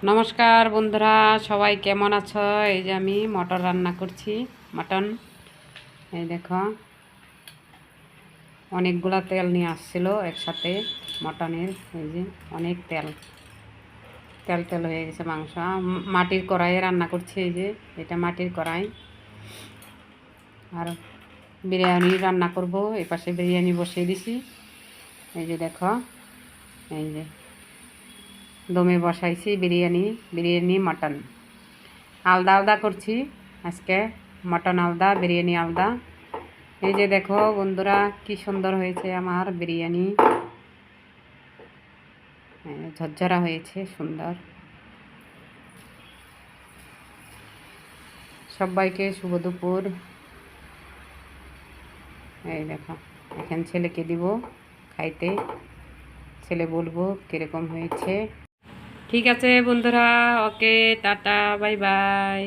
নমস্কার বন্ধুরা, সবাই কেমন আছো? এই যে আমি মটর রান্না করছি। মটন, এই দেখো অনেকগুলা তেল নিয়ে আসছিল একসাথে মটনের। এই যে অনেক তেল তেল তেল হয়ে গেছে মাংস। মাটির কড়াইয়ে রান্না করছি। এই যে এটা মাটির কড়াই। আর বিরিয়ানি রান্না করব। এই পাশে বিরিয়ানি বসিয়ে দিছি। এই যে দেখো, এই যে দমে বসাইছি বিরিয়ানি মটন আলাদা আলাদা করছি আজকে। মটন আলাদা, বিরিয়ানি আলাদা। এই যে দেখো বন্ধুরা, কি সুন্দর হয়েছে আমার বিরিয়ানি। ঝরঝরা হয়েছে, সুন্দর। সবাইকে শুভ দুপুর। এই দেখো, এখন ছেলেকে দিব খাইতে। ছেলে বলবো কীরকম হয়েছে। ঠিক আছে বন্ধুরা, ওকে, টাটা, বাই বাই।